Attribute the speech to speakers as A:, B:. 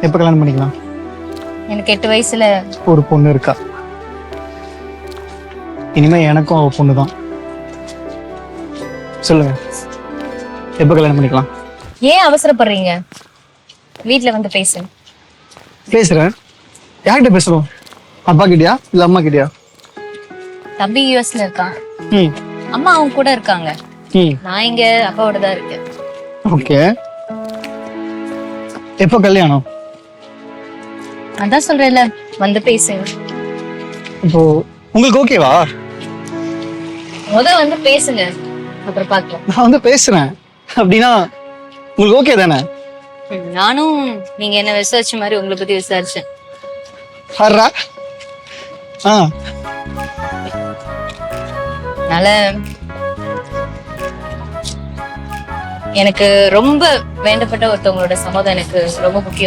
A: எப்ப கல்யாணம் பண்ணிக்கலாம்?
B: எனக்கு 8 வயசுல
A: ஒரு பொண்ணு இருக்கா. இனிமே எனக்கும் அவ பொண்ணு தான். சொல்லுங்க, எப்ப கல்யாணம் பண்ணிக்கலாம்?
B: ஏன் அவசரப்படுறீங்க? வீட்ல வந்து பேசு.
A: பேசுறேன். யார்கிட்ட பேசுறோம்? அப்பா கிட்டயா இல்ல அம்மா கிட்டயா?
B: தம்பி யூஎஸ்ல இருக்கான்,
A: ம்
B: அம்மா அவங்க கூட இருக்காங்க.
A: ம்
B: நான் இங்க அப்பாவோட தான் இருக்கேன்.
A: ஓகே. எப்போ கல்யாணம்?
B: அதான் சொல்றேன்ல, வந்து பேசுங்க.
A: இப்போ உங்களுக்கு ஓகேவா?
B: வந்து பேசுங்க, அப்புறம் பார்க்கலாம்.
A: நான் வந்து பேசுறேன் அப்படின்னா உங்களுக்கு ஓகே தானே?
B: நானும் நீங்க என்ன விசாரிச்ச மாதிரி உங்களை பத்தி விசாரிச்சேன்.
A: ஹர்ரா. ஆ
B: அதனால எனக்கு ரொம்ப வேண்டப்பட்ட ஒருத்தவங்களோட சம்மதம் எனக்கு ரொம்ப முக்கியம்.